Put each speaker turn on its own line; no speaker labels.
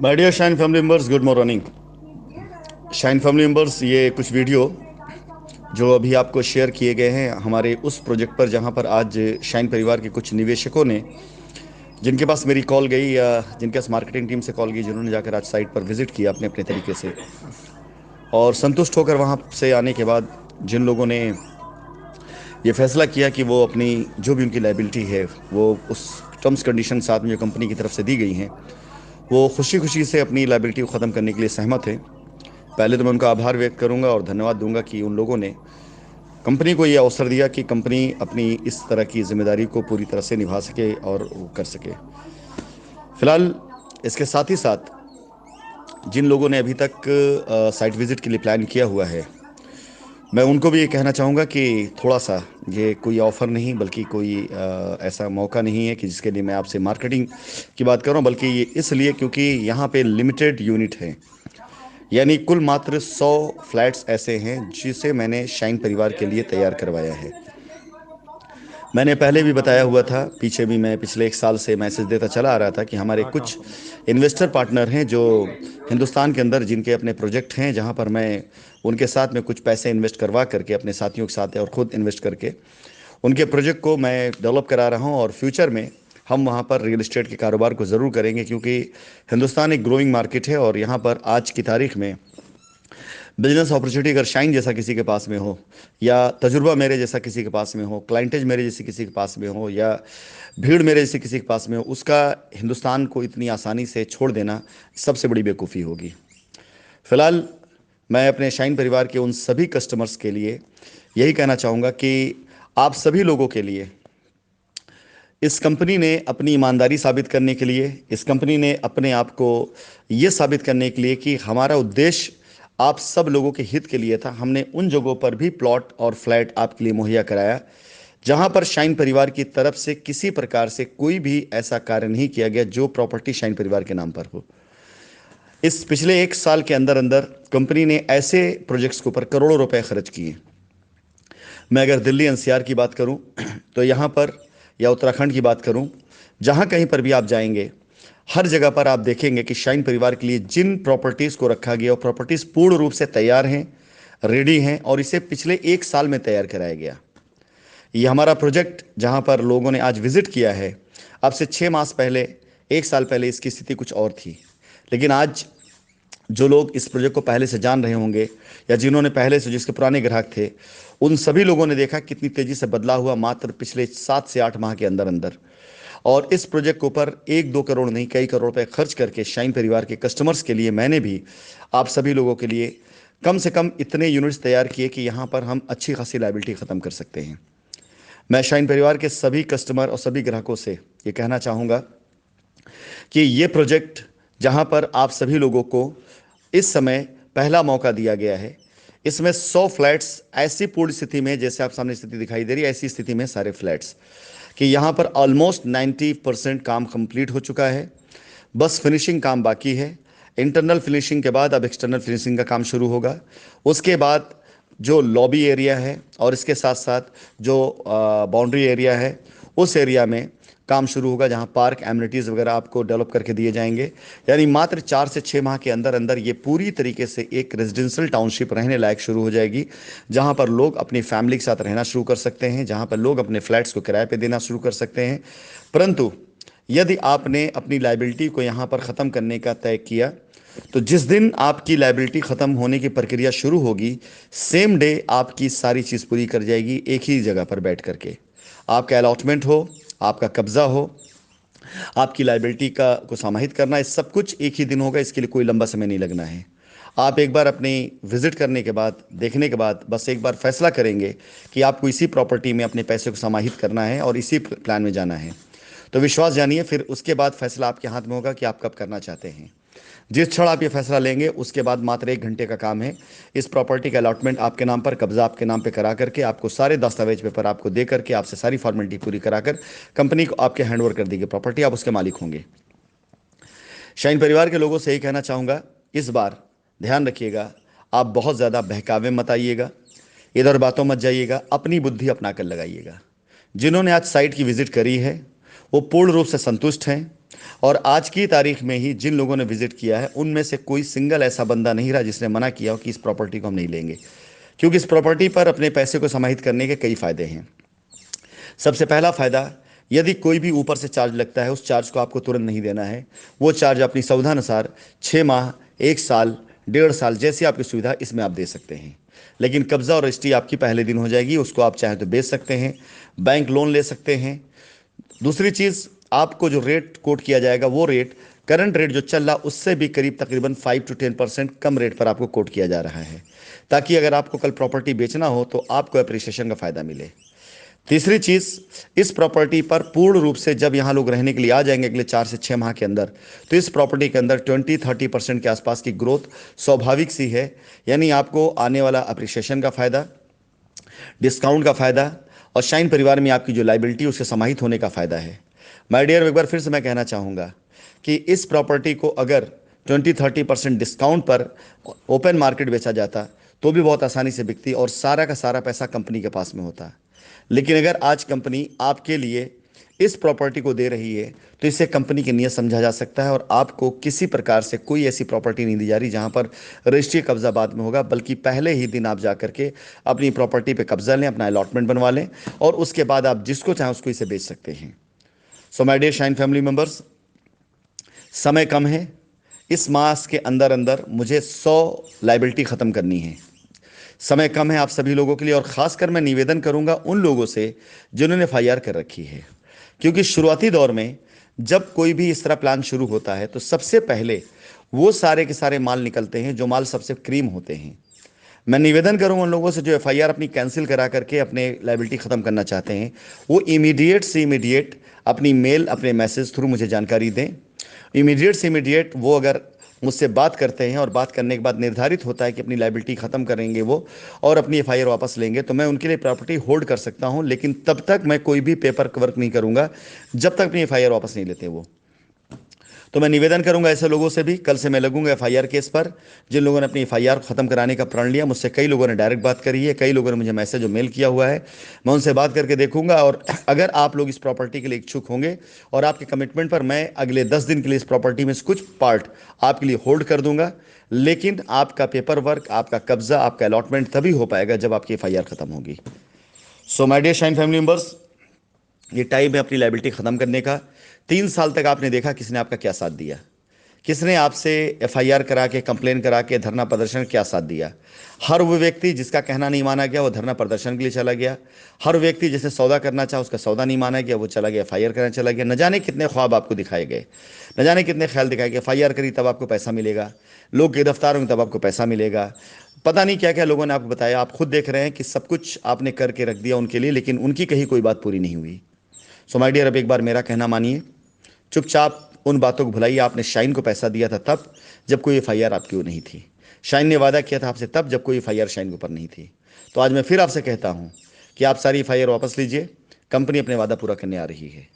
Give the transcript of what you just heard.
My dear shine family members, good morning. Shine family members, ये कुछ video जो अभी आपको शेयर किए गए हैं हमारे उस प्रोजेक्ट पर जहां पर आज शाइन परिवार के कुछ निवेशकों ने, जिनके पास मेरी कॉल गई या जिनके पास मार्केटिंग टीम से कॉल गई, जिन्होंने जाकर आज साइट पर विजिट किया अपने अपने तरीके से, और संतुष्ट होकर वहां से आने के बाद जिन लोगों ने ये फैसला किया कि वो अपनी जो भी उनकी लाइबिलिटी है वो उस टर्म्स कंडीशन साथ में जो कंपनी की तरफ से दी गई हैं, वो खुशी खुशी से अपनी लाइबिलिटी को ख़त्म करने के लिए सहमत हैं। पहले तो मैं उनका आभार व्यक्त करूंगा और धन्यवाद दूंगा कि उन लोगों ने कंपनी को ये अवसर दिया कि कंपनी अपनी इस तरह की जिम्मेदारी को पूरी तरह से निभा सके और वो कर सके। फिलहाल इसके साथ ही साथ जिन लोगों ने अभी तक साइट विजिट के लिए प्लान किया हुआ है, मैं उनको भी ये कहना चाहूँगा कि थोड़ा सा, ये कोई ऑफ़र नहीं बल्कि कोई ऐसा मौका नहीं है कि जिसके लिए मैं आपसे मार्केटिंग की बात कर रहा हूँ, बल्कि ये इसलिए क्योंकि यहाँ पे लिमिटेड यूनिट हैं। यानी कुल मात्र 100 फ्लैट्स ऐसे हैं जिसे मैंने शाइन परिवार के लिए तैयार करवाया है। मैंने पहले भी बताया हुआ था, पीछे भी मैं पिछले 1 साल से मैसेज देता चला आ रहा था कि हमारे कुछ इन्वेस्टर पार्टनर हैं जो हिंदुस्तान के अंदर जिनके अपने प्रोजेक्ट हैं, जहां पर मैं उनके साथ में कुछ पैसे इन्वेस्ट करवा करके अपने साथियों के साथ और ख़ुद इन्वेस्ट करके उनके प्रोजेक्ट को मैं डेवलप करा रहा हूं। और फ्यूचर में हम वहां पर रियल एस्टेट के कारोबार को ज़रूर करेंगे, क्योंकि हिंदुस्तान एक ग्रोइंग मार्केट है और यहाँ पर आज की तारीख में बिजनेस अपॉर्चुनिटी अगर शाइन जैसा किसी के पास में हो, या तजुर्बा मेरे जैसा किसी के पास में हो, क्लाइंटेज मेरे जैसे किसी के पास में हो, या भीड़ मेरे जैसे किसी के पास में हो, उसका हिंदुस्तान को इतनी आसानी से छोड़ देना सबसे बड़ी बेवकूफ़ी होगी। फिलहाल मैं अपने शाइन परिवार के उन सभी कस्टमर्स के लिए यही कहना चाहूँगा कि आप सभी लोगों के लिए इस कंपनी ने अपनी ईमानदारी साबित करने के लिए, इस कंपनी ने अपने आप को ये साबित करने के लिए कि हमारा उद्देश्य आप सब लोगों के हित के लिए था, हमने उन जगहों पर भी प्लॉट और फ्लैट आपके लिए मुहैया कराया जहां पर शाइन परिवार की तरफ से किसी प्रकार से कोई भी ऐसा कार्य नहीं किया गया जो प्रॉपर्टी शाइन परिवार के नाम पर हो। इस पिछले 1 साल के अंदर अंदर कंपनी ने ऐसे प्रोजेक्ट्स के ऊपर करोड़ों रुपए खर्च किए। मैं अगर दिल्ली एनसीआर की बात करूं तो यहाँ पर, या उत्तराखंड की बात करूं, जहां कहीं पर भी आप जाएंगे, हर जगह पर आप देखेंगे कि शाइन परिवार के लिए जिन प्रॉपर्टीज़ को रखा गया वो प्रॉपर्टीज़ पूर्ण रूप से तैयार हैं, रेडी हैं, और इसे पिछले 1 साल में तैयार कराया गया। ये हमारा प्रोजेक्ट जहां पर लोगों ने आज विजिट किया है, अब से 6 मास पहले, 1 साल पहले इसकी स्थिति कुछ और थी। लेकिन आज जो लोग इस प्रोजेक्ट को पहले से जान रहे होंगे, या जिन्होंने पहले से, जिसके पुराने ग्राहक थे, उन सभी लोगों ने देखा कितनी तेजी से बदलाव हुआ मात्र पिछले 7 से 8 माह के अंदर अंदर। और इस प्रोजेक्ट के ऊपर 1-2 करोड़ नहीं, कई करोड़ रुपए खर्च करके शाइन परिवार के कस्टमर्स के लिए मैंने भी आप सभी लोगों के लिए कम से कम इतने यूनिट्स तैयार किए कि यहाँ पर हम अच्छी खासी लाइबिलिटी ख़त्म कर सकते हैं। मैं शाइन परिवार के सभी कस्टमर और सभी ग्राहकों से ये कहना चाहूँगा कि ये प्रोजेक्ट जहाँ पर आप सभी लोगों को इस समय पहला मौका दिया गया है, इसमें 100 फ्लैट्स ऐसी पूर्ण स्थिति में, जैसे आप सामने स्थिति दिखाई दे रही है, ऐसी स्थिति में सारे फ्लैट्स कि यहाँ पर ऑलमोस्ट 90% काम कंप्लीट हो चुका है। बस फिनिशिंग काम बाकी है। इंटरनल फिनिशिंग के बाद अब एक्सटर्नल फिनिशिंग का काम शुरू होगा। उसके बाद जो लॉबी एरिया है और इसके साथ साथ जो बाउंड्री एरिया है, उस एरिया में काम शुरू होगा, जहां पार्क एमिनिटीज़ वगैरह आपको डेवलप करके दिए जाएंगे। यानी मात्र 4 से 6 माह के अंदर अंदर ये पूरी तरीके से एक रेजिडेंशियल टाउनशिप रहने लायक शुरू हो जाएगी, जहां पर लोग अपनी फैमिली के साथ रहना शुरू कर सकते हैं, जहां पर लोग अपने फ्लैट्स को किराए पे देना शुरू कर सकते हैं। परंतु यदि आपने अपनी लाइबिलिटी को यहाँ पर ख़त्म करने का तय किया, तो जिस दिन आपकी लाइबिलिटी ख़त्म होने की प्रक्रिया शुरू होगी, सेम डे आपकी सारी चीज़ पूरी कर जाएगी, एक ही जगह पर बैठ करके। आपका अलॉटमेंट हो, आपका कब्ज़ा हो, आपकी लाइबिलिटी का को समाहित करना, इस सब कुछ एक ही दिन होगा। इसके लिए कोई लंबा समय नहीं लगना है। आप एक बार अपनी विजिट करने के बाद, देखने के बाद, बस एक बार फैसला करेंगे कि आपको इसी प्रॉपर्टी में अपने पैसे को समाहित करना है और इसी प्लान में जाना है, तो विश्वास जानिए, फिर उसके बाद फैसला आपके हाथ में होगा कि आप कब करना चाहते हैं। जिस क्षण आप ये फैसला लेंगे, उसके बाद मात्र 1 घंटे का काम है। इस प्रॉपर्टी का अलॉटमेंट आपके नाम पर, कब्जा आपके नाम पे करा करके, आपको सारे दस्तावेज पेपर आपको दे करके, आपसे सारी फॉर्मेलिटी पूरी कराकर कंपनी को आपके हैंडओवर कर देगी प्रॉपर्टी, आप उसके मालिक होंगे। शाइन परिवार के लोगों से यही कहना चाहूँगा, इस बार ध्यान रखिएगा, आप बहुत ज़्यादा बहकावे मत आइएगा, इधर बातों मत जाइएगा, अपनी बुद्धि अपना कर लगाइएगा। जिन्होंने आज साइट की विजिट करी है वो पूर्ण रूप से संतुष्ट हैं। और आज की तारीख में ही जिन लोगों ने विजिट किया है उनमें से कोई सिंगल ऐसा बंदा नहीं रहा जिसने मना किया हो कि इस प्रॉपर्टी को हम नहीं लेंगे, क्योंकि इस प्रॉपर्टी पर अपने पैसे को समाहित करने के कई फायदे हैं। सबसे पहला फायदा, यदि कोई भी ऊपर से चार्ज लगता है उस चार्ज को आपको तुरंत नहीं देना है। वो चार्ज अपनी सुविधानुसार 6 माह, 1 साल, 1.5 साल जैसी आपकी सुविधा इसमें आप दे सकते हैं। लेकिन कब्जा और रजिस्ट्री आपकी पहले दिन हो जाएगी, उसको आप चाहें तो बेच सकते हैं, बैंक लोन ले सकते हैं। दूसरी चीज़, आपको जो रेट कोट किया जाएगा वो रेट करंट रेट जो चल रहा उससे भी करीब तकरीबन 5 to 10% कम रेट पर आपको कोट किया जा रहा है, ताकि अगर आपको कल प्रॉपर्टी बेचना हो तो आपको अप्रिसिएशन का फ़ायदा मिले। तीसरी चीज़, इस प्रॉपर्टी पर पूर्ण रूप से जब यहाँ लोग रहने के लिए आ जाएंगे अगले 4 से 6 माह के अंदर, तो इस प्रॉपर्टी के अंदर 20-30% के आसपास की ग्रोथ स्वाभाविक सी है। यानी आपको आने वाला अप्रिसिएशन का फ़ायदा, डिस्काउंट का फ़ायदा और शाइन परिवार में आपकी जो लाइबिलिटी उसके समाहित होने का फ़ायदा है। माय डियर, एक बार फिर से मैं कहना चाहूँगा कि इस प्रॉपर्टी को अगर 20-30% डिस्काउंट पर ओपन मार्केट बेचा जाता तो भी बहुत आसानी से बिकती और सारा का सारा पैसा कंपनी के पास में होता। लेकिन अगर आज कंपनी आपके लिए इस प्रॉपर्टी को दे रही है तो इससे कंपनी की नीयत समझा जा सकता है और आपको किसी प्रकार से कोई ऐसी प्रॉपर्टी नहीं दी जा रही जहां पर रजिस्ट्री कब्जा बाद में होगा, बल्कि पहले ही दिन आप जा करके अपनी प्रॉपर्टी पे कब्जा लें, अपना अलॉटमेंट बनवा लें और उसके बाद आप जिसको चाहें उसको इसे बेच सकते हैं। So my dear shine family members, समय कम है। इस मास के अंदर अंदर मुझे 100 लाइबिलिटी ख़त्म करनी है। समय कम है आप सभी लोगों के लिए, और ख़ासकर मैं निवेदन करूंगा उन लोगों से जिन्होंने एफआईआर कर रखी है, क्योंकि शुरुआती दौर में जब कोई भी इस तरह प्लान शुरू होता है तो सबसे पहले वो सारे के सारे माल निकलते हैं जो माल सबसे क्रीम होते हैं। मैं निवेदन करूंगा उन लोगों से जो एफआईआर अपनी कैंसिल करा करके अपने लाइबिलिटी ख़त्म करना चाहते हैं, वो इमीडिएट से इमीडिएट अपनी मेल, अपने मैसेज थ्रू मुझे जानकारी दें। इमीडिएट से इमीडिएट वो अगर मुझसे बात करते हैं और बात करने के बाद निर्धारित होता है कि अपनी लाइबिलिटी ख़त्म करेंगे वो और अपनी एफआईआर वापस लेंगे, तो मैं उनके लिए प्रॉपर्टी होल्ड कर सकता हूं। लेकिन तब तक मैं कोई भी पेपर वर्क नहीं करूंगा जब तक अपनी एफआईआर वापस नहीं लेते वो। तो मैं निवेदन करूंगा ऐसे लोगों से भी, कल से मैं लगूंगा एफआईआर केस पर जिन लोगों ने अपनी एफआईआर खत्म कराने का प्रण लिया। मुझसे कई लोगों ने डायरेक्ट बात करी है, कई लोगों ने मुझे मैसेज और मेल किया हुआ है। मैं उनसे बात करके देखूंगा, और अगर आप लोग इस प्रॉपर्टी के लिए इच्छुक होंगे और आपके कमिटमेंट पर मैं अगले 10 दिन के लिए इस प्रॉपर्टी में से कुछ पार्ट आपके लिए होल्ड कर दूंगा। लेकिन आपका पेपर वर्क, आपका कब्जा, आपका अलॉटमेंट तभी हो पाएगा जब आपकी एफआईआर खत्म होगी। So my dear shine family members, ये टाइम है अपनी लाइबिलिटी ख़त्म करने का। 3 साल तक आपने देखा किसने आपका क्या साथ दिया, किसने आपसे एफआईआर करा के, कंप्लेन करा के, धरना प्रदर्शन क्या साथ दिया। हर वो व्यक्ति जिसका कहना नहीं माना गया वो धरना प्रदर्शन के लिए चला गया। हर व्यक्ति जिसे सौदा करना चाहा उसका सौदा नहीं माना गया वो चला गया एफआईआर करने चला गया। न जाने कितने ख्वाब आपको दिखाए गए, न जाने कितने ख्याल दिखाए गए। एफआईआर करी तब आपको पैसा मिलेगा, लोग गिरफ्तार होंगे तब आपको पैसा मिलेगा, पता नहीं क्या क्या लोगों ने आपको बताया। आप खुद देख रहे हैं कि सब कुछ आपने करके रख दिया उनके लिए, लेकिन उनकी कहीं कोई बात पूरी नहीं हुई। सो माय डियर, अब एक बार मेरा कहना मानिए, चुपचाप उन बातों को भुलाइए। आपने शाइन को पैसा दिया था तब जब कोई एफआईआर आपकी वो नहीं थी। शाइन ने वादा किया था आपसे तब जब कोई एफआईआर शाइन के ऊपर नहीं थी। तो आज मैं फिर आपसे कहता हूं कि आप सारी एफआईआर वापस लीजिए, कंपनी अपने वादा पूरा करने आ रही है।